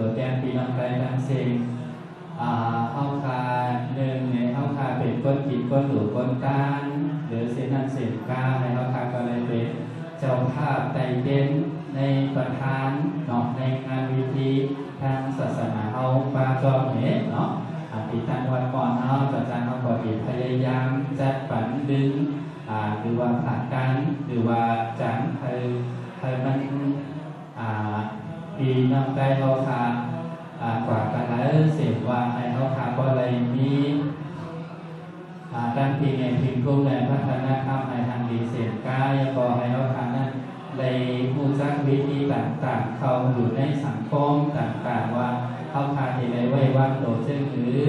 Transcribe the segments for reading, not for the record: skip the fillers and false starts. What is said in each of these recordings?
ตัวแทนพี่น้องไกลทั้งสิ้นเข้าคาหนึ่งเนี่ยเข้าคาเป็นก้นจิตก้นหลูก้นก้านหรือเส้นนั้นเส้นก้าในเข้าคาก็เลยเป็นเจ้าภาพใจเด่นในประธานเนาะในงานวิธีทางศาสนาเอาปาจอมเหตุเนาะปีทันวันก่อนเอาอาจารย์เขาก็พยายามจัดฝันดึงหรือว่าผลักกันหรือว่าจังให้มันปีน้ำใจเขาคากว่ากันแล้วเสียว่าให้เขาคาก็เลยมีด้านปีในพิมพ์กลุ่มในพัฒนาธรรมในทางดีเสียงกายก็ให้เขาคานั้นเลยมูจักวิธีต่างๆเขาอยู่ในสังคมต่างๆว่าเขาคาที่ได้ไว้วางโดดเช่นหรือ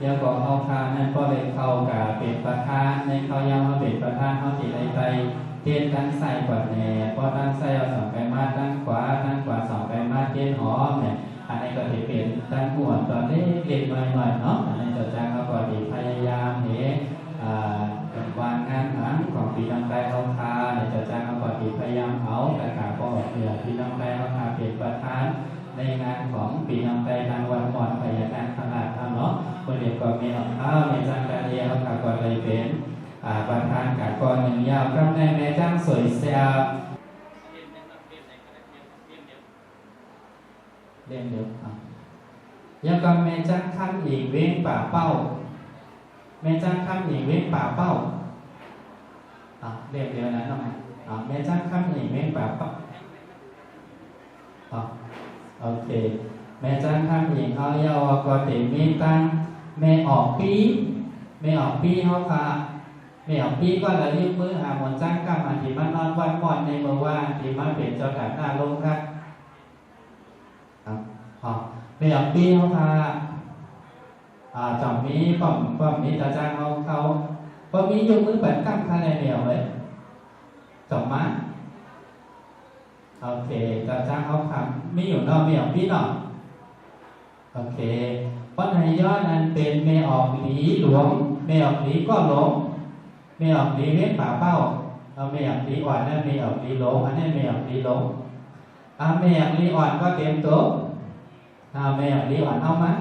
ยังบอกเขาคานั้นก็เลยเข้ากับเป็นประธานในเขายังมาเป็นประธานเขาที่ได้ไปเทียนด้านซ้ายก่อนแหน่พอด้านซ้ายเอาสองไปมาด้านขวาสองไปมาเทียนหอมเนี่ยอันนี้ก็จะเป็นด้านหัวตอนนี้เล็กๆหน่อยๆเนาะอันนี้จะจ้างเขาก็ดีพยายามวางงานหางของปีน้องไก่เขาคาในจะจ้างเขาก็ดีพยายามเอาแต่กาก็ออกเหนือปีน้องไก่เขาคาเป็นประธานในงานของปีน้องไก่ทางวันหมอนพยาการขนาดเนาะคนเด็กก็มีในจังการเรียนเขาคาก็เลยเป็นประธานกับกรหนึ่งยาวกับในจ้างสวยเสียเรียนเดียวยังกับแม่จ้างข้ามอีกเว้งป่าเป้าแม่จ้างข้ามอีกเว้งป่าเป้าเรียนเดียวนะน้องแม่จ้างข้ามอีกเว้งป่าเป้าโอเคแม่จ้างข้ามอีกเขาเยาวก็ติมีตั้งแม่ออกปีเขาค่ะแม่ออกปีก็เลยยืมมือหาหมอนจ้างข้ามอันที่มานอนวันก่อนในเมื่อวานที่มาเป็นเจ้าด่านหน้าลงครับไม่ออกปีเขาพาจอมมีป้อมนี้จะจ้างเขาป้อมมียกมือแบบกั้มคะแนนเดียวเลยจบมั้ยโอเคจะจ้างเขาทำมีอยู่นอกไม่ออกปีนอกโอเคเพราะในยอดนั้นเป็นไม่ออกหลีหลวงไม่ออกหลีก็หลงไม่ออกหลีเว้นป่าเป้าไม่ออกหลีอ่อนนั่นไม่ออกหลีหลงอันนี้ไม่ออกหลีหลงไม่ออกหลีอ่อนก็เต็มตัวไม่ออกดีอ่อนเอามั้ย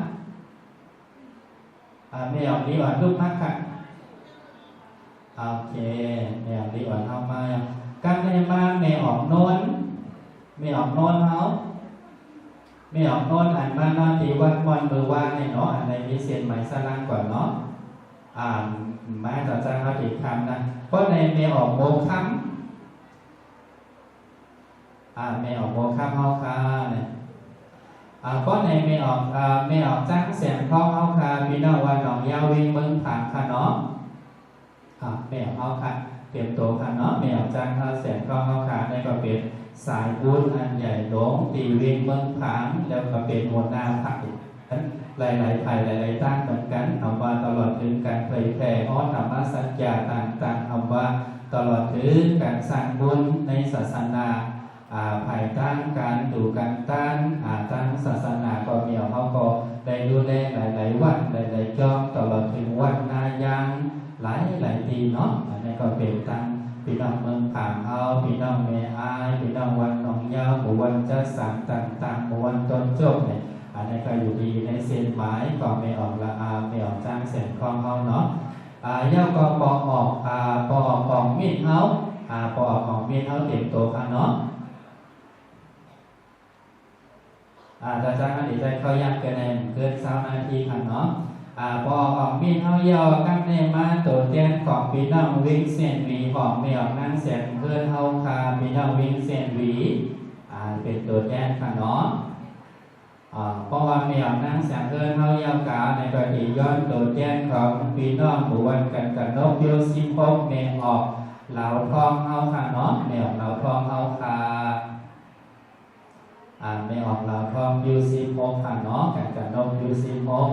ไม่ออกดีอ่อนรูปมากค่ะโอเคไม่ออกดีอ่อนเอามาการในมาไม่ออกโน้นไม่ออกโน้นเขาไม่ออกโน้นอันมานอนตีวันมือว่าในเนาะอันในมีเสียนหมายสลังก่อนเนาะมาต่อจากเขาถีคำนะเพราะในไม่ออกโมคัมไม่ออกโมคัมเขาค่ะเนี่ยเพราะในไม่ออกจ้างเสียงท้องเอาคาพี่น้องว่าหนองยาววิ่งเมืองผ่านค่ะเนาะไม่ออกเอาค่ะเตรียมตัวค่ะเนาะไม่ออกจ้างเสียงท้องเอาคาในก็เป็นสายบุญอันใหญ่หลวงตีวิ่งเมืองผ่านแล้วก็เป็นหัวหน้าพรรคหลายๆฝ่ายหลายๆตั้งเหมือนกันเอาว่าตลอดถึงการเผยแผ่ธรรมสัจจะต่างๆเอาว่าตลอดถึงการสร้างบุญในศาสนาภายใต้การดูการต้านทางศาสนาก็มีเขาก็ได้ดูแลหลายๆวัดหลายๆจอมตลอดถึงวัดนายังหลายทีเนาะอันนี้ก็เป็นตั้งพี่น้องเมืองผางเอาพี่น้องเมอายพี่น้องวันหนองยาวหมู่วันเจ้าสามต่างๆหมู่วันต้นจบเนี่ยอันนี้ก็อยู่ดีในเส้นหมายก็ไม่ออกละไม่ออกจ้างเส้นคลองเขาเนาะเย้าก็ปออกของมีดเขาปออกของมีดเขาเต็มตัวค่ะเนาะจะจ้างอันนี้ใจเขายักกันแนเกิน20 นาทีค่ะเนาะพอของมีเท่ายอกันเนมาตัวแทนของพี่น้องวิ่งเสียนวีของเมียนั่งเสียนเพื่อนเท่าคาพี่น้องวิ่งเสียนวีเป็นตัวแทนค่ะเนาะเพราะว่าเมียนั่งเสียนเพื่อนเท่ายากาในปฏิย้อนตัวแทนของพี่น้องหมู่วันกันนกโยซิพกเมียออกเหล่าทองเท่าค่ะเนาะเมียเหล่าทองเท่าคาไม่ออกเราทองยูซีโมกค่ะเนาะกันนกยูซีโมก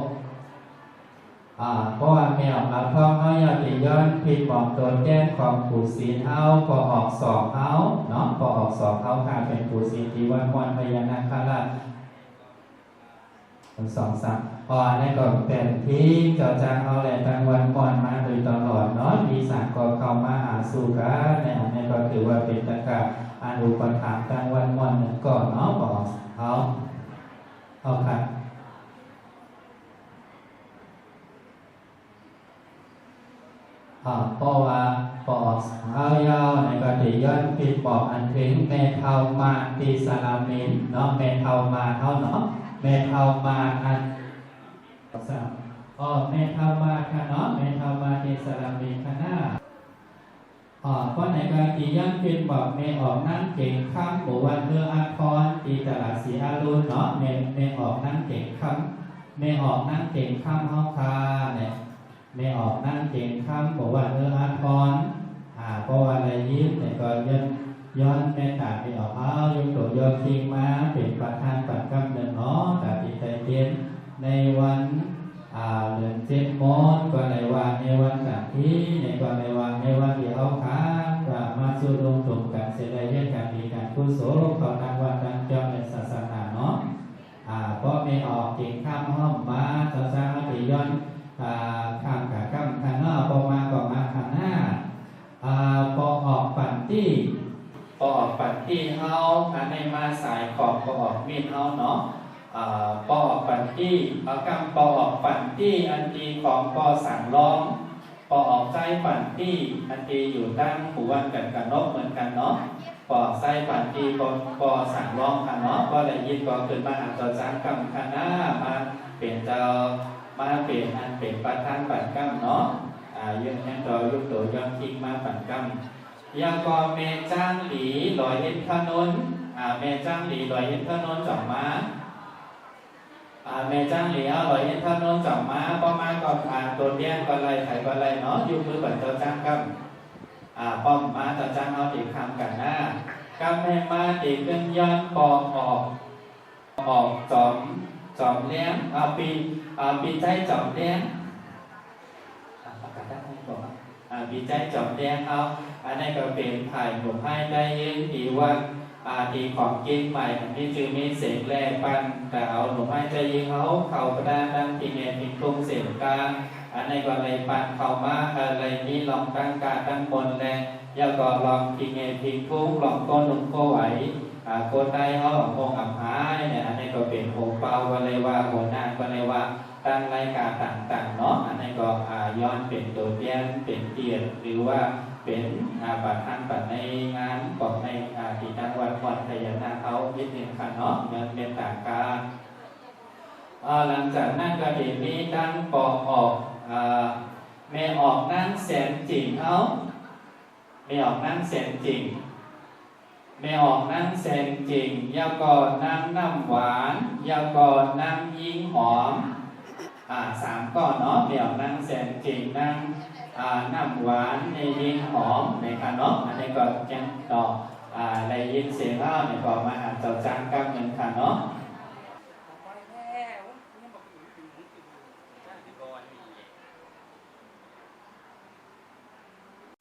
เพราะว่าไม่ออกเราทองเขาอยากจะย้อนผิดบอกตัวแจ้งของผู้ศีลเฮาพอออก2เฮาเนาะพอออก2เฮาค่ะเป็นผู้ศีลที่วันวันพญานาคราช2-3นี่ก็เป็นที่เจ้าจ้างเขาแหละตั้งวันก่อนมาโดยตลอดเนาะมีสารก็เข้ามาหาสู่กันในอันนี้ก็ถือว่าเป็นตะกะอุปถัมภ์ตั้งวันหนึ่งก่อนเนาะบอกเขา เอาครับเพราะว่าปอเอายาวในกติย้อนผิดบอกอันถึงเมทามาตีสลามินเนาะเมทามาเท่าเนาะเมทามาอันเมทามาค่ะเนาะเมทามาตีสลามินค่ะหน้าเพราะในกติย้อนผิดบอกเมออกนั่งเก่งคำบอกว่าอาคอนตีตลาดสีอารุณเนาะเมออกนั่งเก่งคำเมออกนั่งเก่งคำห้องคาเนี่ยไม่ออกนั่งเก่งคำบอกว่าอาทรเพราะว่าอะไรยิ้มเนี่ยก็ย้อนเมตตาไม่ออกยกตัวย้อนทิ้งมาเป็นประธานปัดกำเนิดเนาะแต่ติดใจเตียนในวันเดือนเจ็ดโมงก็ในวันในวันสันที่ในก็ในวันที่เอาค้างก็มาสู่ดวงตกกันเสียได้เรื่องการดีการกุศลต่อทางวัดทางเจ้าในศาสนาเนาะเพราะไม่ออกเก่งข้ามห้องมาศาสนาที่ย้อนข้ามกับข้ามขันหน้าพอมาก็มาขันหน้าพอออกปั่นที่เฮาในมาสายขอบพอออกมีดเฮาเนาะปออกปั่นที่กำปอออกปั่นที่อันดีของปอสั่งล้อมปอออกใจปั่นที่อันดีอยู่ด้านหูวันกันนกเหมือนกันเนาะปอไส้ปั่นที่ปอสั่งล้อมค่ะเนาะก็เลยยินก็ขึ้นมาอ่านต่อจากกำขันหน้ามาเป็นเจ้ามาเป็นอันเป็นประธานปัดกำเนาะยังยังต่อยุคตัวย้อนทิ้งมาปัดกำยังก็เมจ้างหลีลอยเห็นถนนเมจ้างหลีลอยเห็นถนนจ่อมาเมจ้างหลีเอาลอยเห็นถนนจ่อมาป้อมาก็ตัวเลี้ยงก็ไรไถก็ไรเนาะยุคมือปัดเจ้าจ้างกำป้อมมาเจ้าจ้างเอาตีคำกันหน้ากำให้มาตีขึ้นย้อนปอกออกจอมเลี้ยงปีใจจอมเลี้ยงประกาศได้ไหมบอกปีใจจอมเลี้ยงเอาอันนี้ก็เป็นไผ่หนุ่มให้ได้ยืนตีวันตีของกินใหม่อันนี้จือมีเสียงแร่ปันแต่เอาหนุ่มให้ใจยิงเขากระด้างดังที่เงยพิงทุ่งเสียงกลางอันนี้ก็เลยปันเขามาอะไรนี้ลองตั้งการตั้งบนแรงยาก็ลองที่เงยพิงทุ่งลองก้นนุ่มก็ไหวโกนได้เขาคงอับหายเนี่ยอันนี้ก็เป็นโหเปาวันเลยว่าหัวหน้าวันเลยว่าตั้งรายการต่างๆเนาะอันนี้ก็ย้อนเป็นตัวเตี้ยนเป็นเกียรติหรือว่าเป็นบัตรท่านบัตรในงานของในที่จังหวัดขอนแก่นนะเขาพิจารณาเนาะเงินเป็นต่างการหลังจากนั้นก็เห็นมีตั้งปอกออกแม่ออกนั่งแสนจริงเขาแม่ออกนั่งแสนจริงไม่ออกนั่งแสงจริงยาก่อนนั่งน้ำหวานยาก่อนนั่งยิงหอม3ก้อนเนาะไม่ออกนั่งแสงจริงนั่งน้ำหวานในยิงหอมในค่ะเนาะอันนี้ก็ยังต่อในยินเสียงเล่าในก็มาอ่านต่อจางกำเงินค่ะเนาะ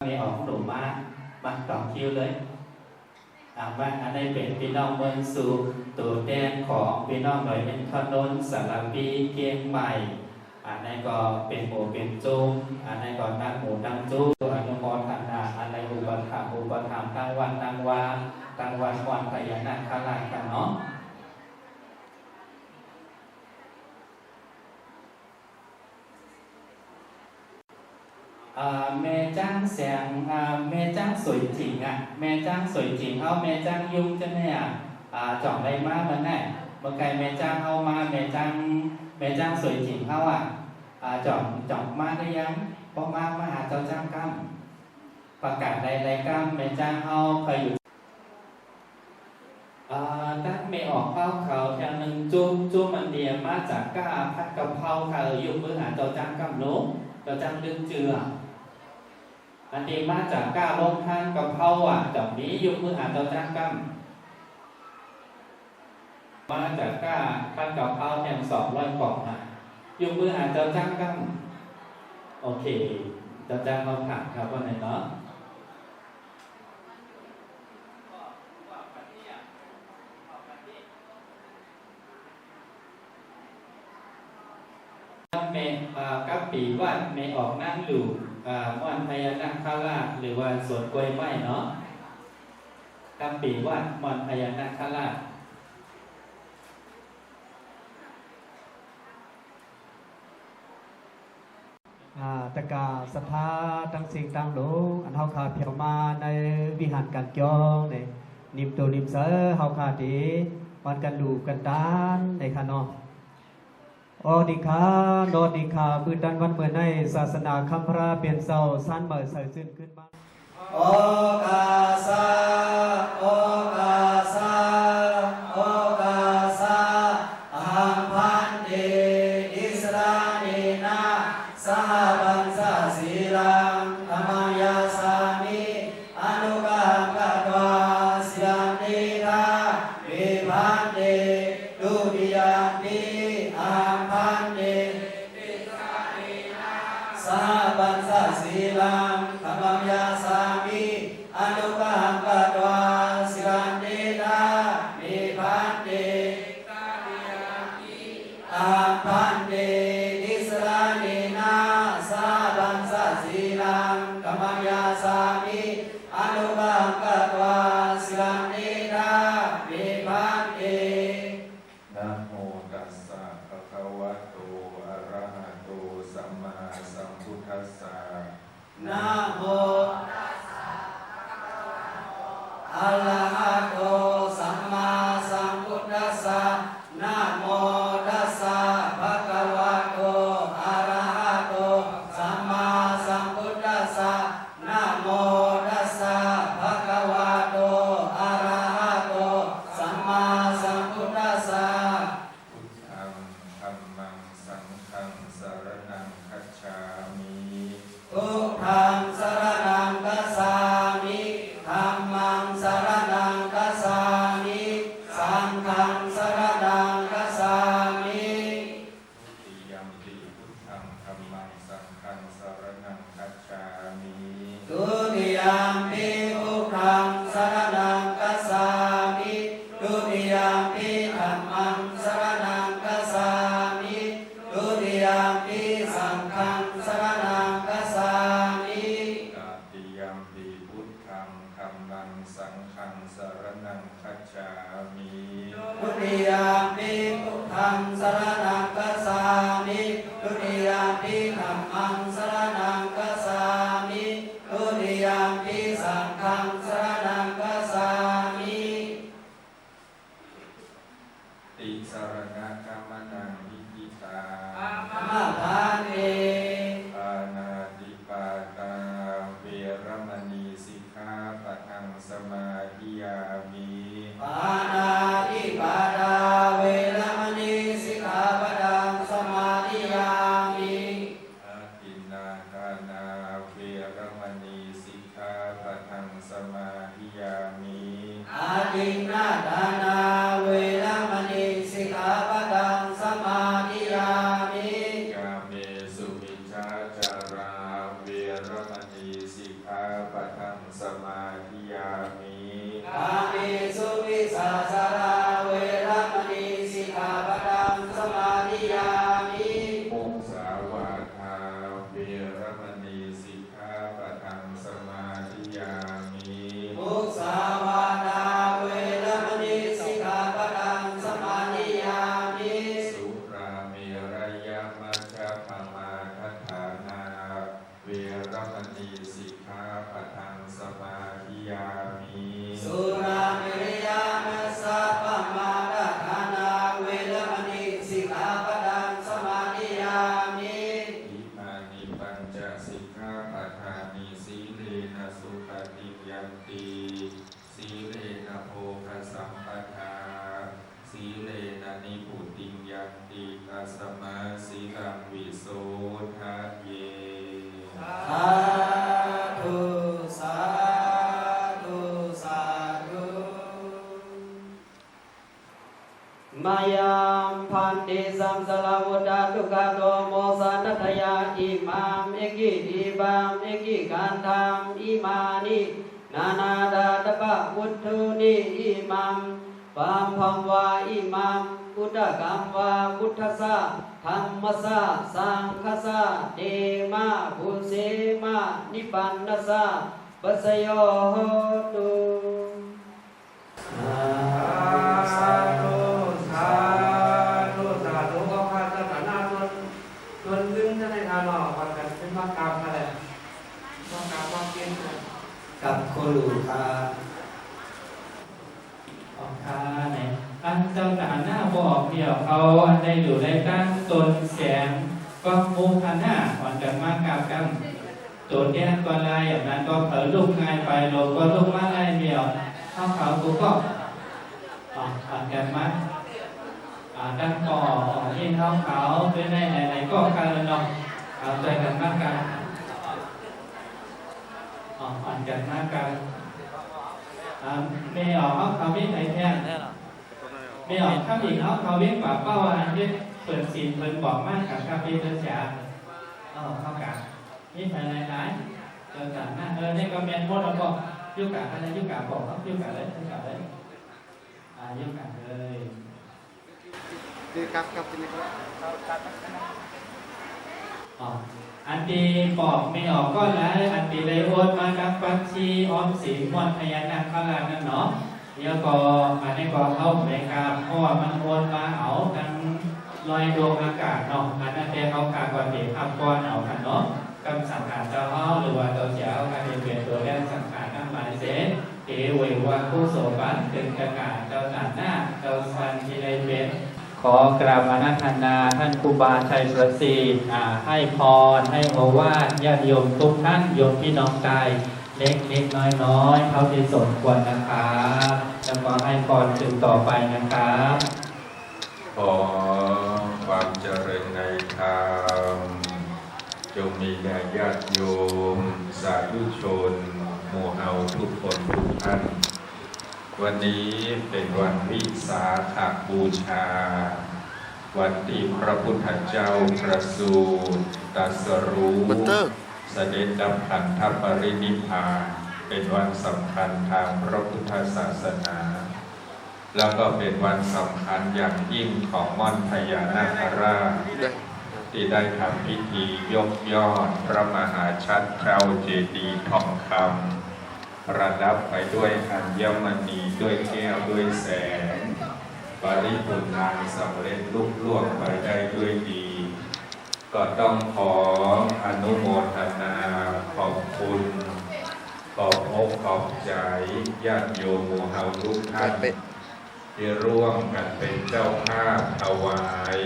ไม่ออกหนุ่มมาต่อคิวเลยว่าอันนี้เป็นพี่น้องเมืองสู่ตัวแทนของพี่น้องหน่วยเป็นถนนสารปีเกียงใหม่อันนี้ก็เป็นหมูเป็นจุ้มอันนี้ก็ตั้งหมูตั้งจุ้มตัวอนุโมทนาอันนี้อุปถัมภ์ตั้งวันวันพญานาคราชกันเนาะแม่จ้างแสงแม่จ้างสวยจริงแม่จ้างสวยจริงเขาแม่จ้างยุ่งจะเนี่ยจ่องได้มากมันแน่เมื่อไกลแม่จ้างเข้ามาแม่จ้างสวยจริงเขาจ่องมาได้ยังพอมาหาเจ้าจ้างกำประกาศในรายการแม่จ้างเขาเคยอยู่ตั้งไม่ออกเขาอย่างหนึ่งจุ้มมันเดียมาจากก้าพัดกะเพราค่ะอยู่มือหาเจ้าจ้างกำโน้เจ้าจ้างดึงเจืออันนี้มาจากก้าลงทางกับเพราจับนี้ยกมือหาเจ้าจ้างกั้มมาจากก้าพันกับเพราแทง200 กล่องยกมือหาเจ้าจ้างกั้มโอเคเจ้าจ้างเราผ่านครับวันไหนเนาะเมกับปีวัดเมออกนั่งอยู่ม่อนพญานาคราชหรือว่าสวนกล้วยไม้เนาะกับปีวัดม่อนพญานาคราช ตะกาศรัทธาทั้งสิ่งต่างโลกอันเฮาขาเพียวมาในวิหารการจองในนิมตัวนิมเสอเฮาขาดีวันกันลูกกันดานในค่ะเนาะอดิคาโนดิคาพื้นดันวันเมื่อในศาสนาคัมภราเปลี่ยนเศร้าสั้นเมื่อใส่ซึ้นขึ้นมาโอกาสาโอกาสาโอกาสาอัมพันเตอิสราเนนะสหบัญชาศีลังธรรมยาสามิอนุกรรมกตวาสิลังนิทาวิพันเตดุติยัมปิอัมพันเตอิสราเนนะสหบัญชาศีลังธรรมยาสามิอนุกรรมกตวาสิลังนิทาวิพันเตอัมพันเตอิสราเนนะสาบัญชาศีลังกัมมัญญาสามิอนุกรรมกตวาสิลังนิทาวิพันเตนะโมตัสสะภะคะวะโตอะระหะโตสัมมาสัมพุทธัสสะนะโมอะระหะโตสัมมาสัมพุทธัสสะนะโมตัสสะภะคะวะโตอะระหะโตสัมมาสัมพุทธัสสะนะโมตัสสะภะคะวะโตอะระหะโตสัมมาสัมพุทธัสสะพุทธังธัมมังสังฆังสรณังคัจฉามิพุทธังสรณังคัจฉามิธัมมังสรณังคัจฉามิสังฆังสรณังคัจฉามิทุติยัมปิพุทธังธัมมังสังฆังสรณังคัจฉามิทุติยัมปิพุทธังสรณังคัจฉามิทุติยัมปิธัมมังสรณังคัจฉามิทุติยัมปิสังฆังสรณังคัจฉามิตติยัมปิพุทธังธัมมังสังฆังสรณังคัจฉามิทุติยัมปิพุทธังสรณังคัจฉามิทุติยัมปิธัมมังสรณังคัจฉามิทุติยัมปิสังฆังสรณังคัจฉามิติสรณะกัมมนังวิกิตามาทานเอปานาติปาตาเวรมณีสิกขาปะทังสมาธิยามิปานาติปาตาเวรมณีสิกขาปะทังสมาธิยามิอาทินนาทานาเวรมณีสิกขาปะทังสมาธิยามิอาทินนาทานาเวรมณีสิกขาปะทังสมาธิยามิกาเมสุมิจฉาจาราเวรมณีสิกขาปะทังสมาธิยามิกาเมสุวิสาสาราเวรมณีสิกขาปะทังสมาธิยามิมุสาวาทาเวรมณีสิกขาปะทังสมาธิยามิมุสาวาทาเวรมณีสิกขาปะทังสมาธิยามิสุราเมรยมัจจปมาทัฏฐานาเวรมณีสิกขาปะทังสมาธิยามิสุราเมรยมัสสะปมาทัฏฐานาเวรมณีสิกขาปะทังสมาธิยามิอิมานิปัญจสิกขาปะทานิสีเลนะสุปฏิยันติสีเลนะโภคสัมปทาสีเลนะนิพุติยันติตัสมาสีลังวิโสทัสเยสาธุสาธุสาธุมายังพันติสัมสลาวุตาทุกขโตโมสานัตยาอิมามเอกิอิบามเอกิกันธรรมอิมานินานาดาตปะพุทธุนิอิมามปัมพัมวาอิมามพุทธกัมวาพุทธสะธรรมสะสังฆสะเตมาภูเสมานิปันนสะปัสสโยโหตุสาธุสาธุสาธุก็พาจะหน้าตัวขึ้นจะในทางออกกัน เจ้าตาหน้าบอกเดี่ยวเขาอันได้อยู่ได้ตั้งตนแสงก็มุขหน้าอ่อนกันมากกากันตัวแก้ตัวลายอย่างนั้นก็เผลอลุกง่ายไปลงก็ลุกมาง่ายเดียวเข้าเขาตัวก็อ่อนกันมากดังก่อเอ็นเข้าเขาเป็นในไหนก็กันเลยเนาะเอาใจกันมากกันอ่อนกันมากกันไม่ออกเขาไม่ไหนแท้ไม่ออกข้ามอีกเขาเว้นกว่าเป้าอันที่เปิดศีลเปิดบอกมากกับข้าพี่เจ้าจ๋าเข้ากันนี่ภายในร้ายเจ้าจ๋าหน้านี่ก็เมียนหมดแล้วก็ยุกะอะไรยุกะบอกยุกะเลยยุกะเลยยุกะเลยดีครับเป็นยังไงอันที่บอกไม่ออกก็แล้วอันที่เลยโอนมากับบัญชีออมสินมวลพญานาคราชนั่นเนาะเดี๋ยวก็อันนี้ก็เข้าไปกับเพราะว่ามันโอนมาเอาทั้งลอยดวงอากาศเนาะอันนั้นเป็นเอาการก่อนเดี๋ยวทำก้อนเอากันเนาะกำสังขารเจ้าเฮาหรือว่าตัวเสียเอาการเปลี่ยนตัวแรกสังขารน้ำมันเสเอเววาผู้โสบันเป็นกระกาศเจ้าต่างหน้าเจ้าสันที่ได้เป็นขอกราบอาราธนาท่านครูบาชัยประสิทธิ์ให้พรให้โอวาทญาติโยมทุกท่านโยมพี่น้องใจเล็กน้อยเท่าที่สมควรนะครับแล้วก็ให้พรถึงต่อไปนะครับขอความเจริญในธรรมจงมีแด่ญาติโยมสาธุชนหมู่เฮาทุกคนทุกท่านวันนี้เป็นวันวิสาขบูชาวันที่พระพุทธเจ้าประสูติตรัสรู้เสด็จดับขันธปรินิพพานเป็นวันสำคัญทางพระพุทธศาสนาแล้วก็เป็นวันสำคัญอย่างยิ่งของม่อนพญานาคราชที่ได้ทำพิธียกยอดพระมหาชัดเท้าเจดีย์ทองคำประดับไปด้วยอัญมณีด้วยแก้วด้วยแสงปริปุณณังสำเร็จลุล่วงไปได้ด้วยดีก็ต้องขออนุโมทนาขอบคุณขอบอกขอบใจญาติโยมหมู่เฮาทุกท่านที่ร่วมกันเป็นเจ้าภาพถวาย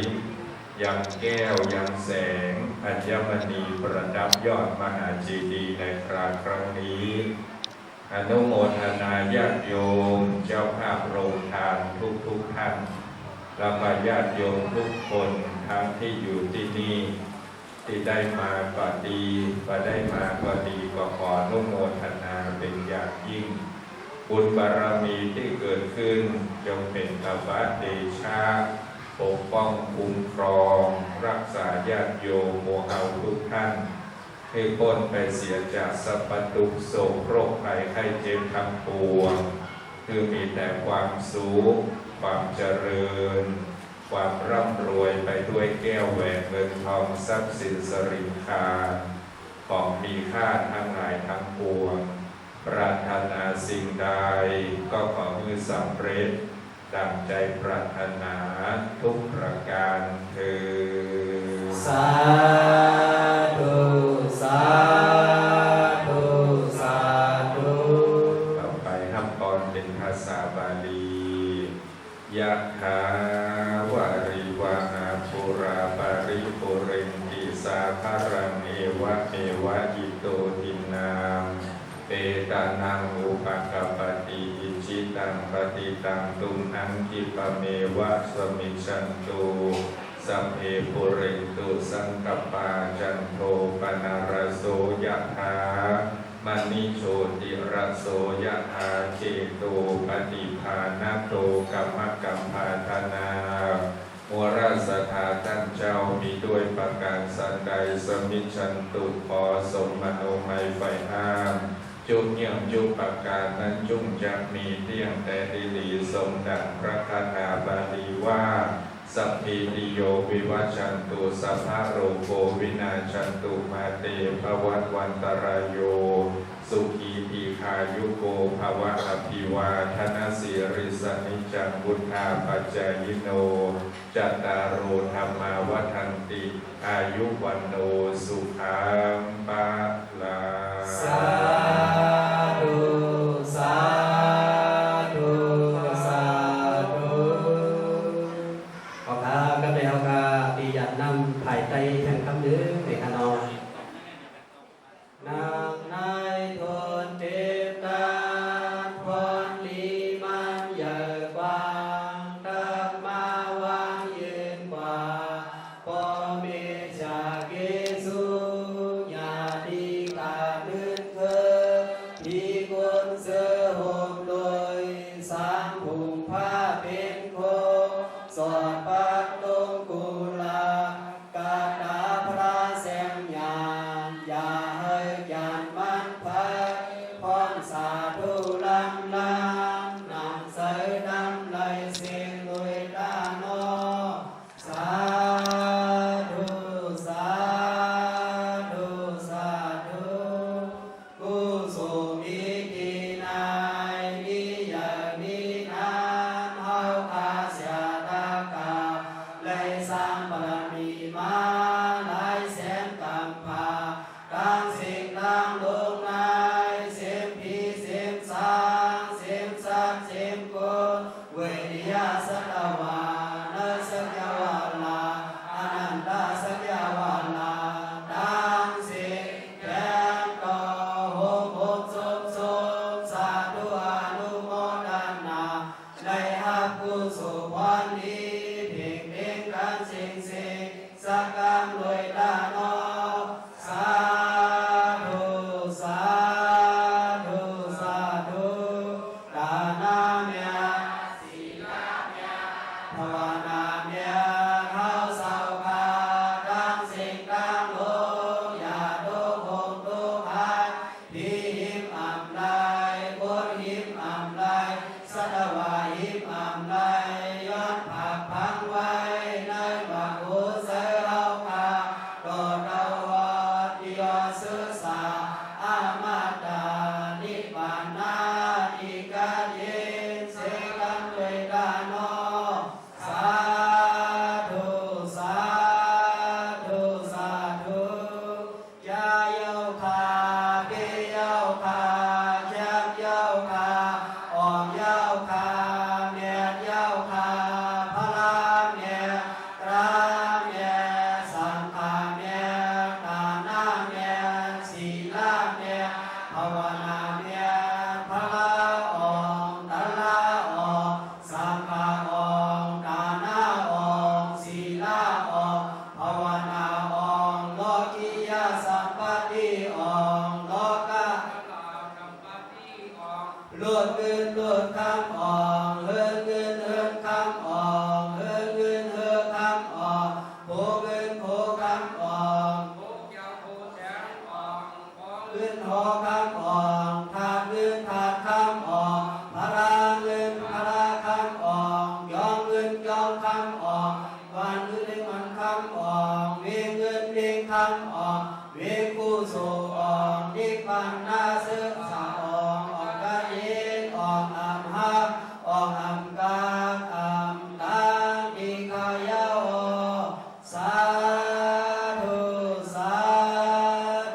ยังแก้วยังแสงอัญมณีประดับยอดมหาเจดีย์ในคราครั้งนี้อนุโมทนาญาติโยมเจ้าภาพโรงทานทุกท่านและมาญาติโยมทุกคนทั้งที่อยู่ที่นี่ที่ได้มาก็ดีมาได้มาก็ดีก็ขออนุโมทนาเป็นอย่างยิ่งบุญบารมีที่เกิดขึ้นจงเป็นอวัตเดชะปกป้องคุ้มครองรักษาญาติโยมหมู่เฮาทุกท่านให้พ้นไปเสียจากสัพพทุกข์โศกโรคภัยไข้เจ็บทั้งปวงคือมีแต่ความสุขความเจริญความร่ำรวยไปด้วยแก้วแหวนเงินทองทรัพย์สินสริงคารของมีค่าทั้งหลายทั้งปวงปรารถนาสิ่งใดก็ขอให้สำเร็จดังใจปรารถนาทุกประการเถิดสาธุสาธุสาธุต่อไปครับตอนเป็นภาษาบาลียะถาวาริวาหาปุราปาริปุเรนติสาภารังเอวะเมวะอิโตทินังเปตานังอุปกปปติอิจิตังปฏิตังตุมหังคิปะเมวะสมิชันตุสัพเพปุเรนตุสังกปาจันโทปนารโสยะถามณิโชติระโสยะถาเจโตปฏิภาณโตกัมมะกัมภาธนาวราสถาท่านเจ้ามีด้วยประการสันใดสมิชันตุขอสมมโนไมไฟห้ามจุกเยี่ยมจุกประการนั้นจุงจะมีเที่ยงแต่ดีหลีสมดังพระคาถาบาลีว่าสัพพิติโยวิวัชชันตุสัพพะโรโควินาชันตุมาเตภวัตวันตรายโยสุขีทีคายุโกภวะอภิวาทนาสิริสนิจังบุทธาปัจจายโนจัตตารโอธรรมาวัฏันติอายุวันโนสุขังปะลาสาธุสาธุสาธุ บารมีมาหลายแสนกำพาดังสิ่งดังลงในเสียมผีเสียมสางเสียมสักเสียมกุลเวริยาสัตวานัสยาวาลาอนันตสัยาวาลาดังสิ่งแก่ต่อโหมสมสมสาธุอนุโมทนาในหักกุศลวันนี้เพ่งเพ่งกันสิ่งสิ่งสักการรวยตาโนสาธุสาธุสาธุดานาเมียศีลาเมียภาวนาเมียเข้าเศร้าคาดังสิ่งดังโลอย่าทุกข์คงทุกข์หายพิหิมอัมไลบุญหิมอัมไลสัตวาหิมอัมไลย้อนผักพังไว้ในบักกุเสเอาคาโดดเอาวอดยอศึกษาอามาตานิพพานาอิกาเยเสกันเวดานอสาธุสาธุสาธุยาโยคาเบโยคาแยมโยคาออมโยคาเมียโยคาพลาเมียตราเมียสังฆาเมียตานาเมียศีลาเมียภาวนาเมียพลาอองตาลาอองสังฆาอองตานาอองศีลาอองภาวนาอองโลกิยาสัมปติอองโลกะเลือดเกินเลือดคำอองเฮือนเกินเฮือนคำอองเฮือนเกินเฮือนคำอองโผเกินโผคำอองเกินหอคำอองทานเกินทานคำอองพระเงินพระคำอองยองเงินยองคำอองวันเงินวันคำอองเวียงเงินเวียงคำอองเวียงกุศลอองนิพพานาศึกษาอองออกกะเย็นอองอัมหักอองอัมกาอัมตังอิกายาโอสาธุสา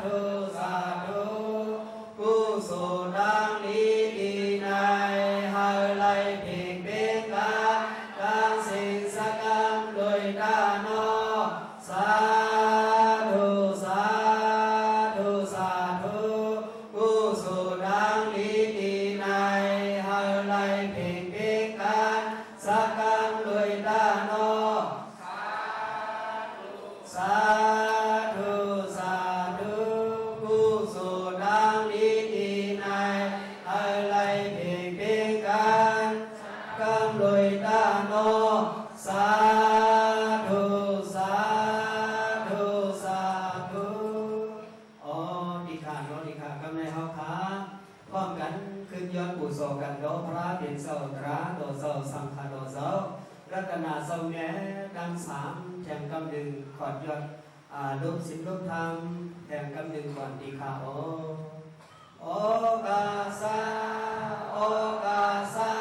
ธุสาธุกุศลดังนี้ดีในให้ไล่เพ่งเพ่งกันดังสิ่งสักการโดยตาโนสาธุสาธุสาธุกุศลดังนี้ดีในให้ไล่เพ่งเพ่งกันสักการโดยตาโนสาธุสาธุกุศลดังนี้ดีในให้ไล่เพ่งเพ่งกันกำลอยตาโนสาธุสาธุสาธุอ๋อดีค่ะเนาะดีค่ะกำในเฮาค่ะพร้อมกันขึ้นยอดบุษกันโดพระเป็นเสาตราโดเสาสังฆโดเสารัตนาเสาแง่ดังสามแถมกำหนึ่งขอดยอดรูปสิบรูปธรรมแถมกำหนึ่งก่อนดีค่ะโอกาสาโอกาสา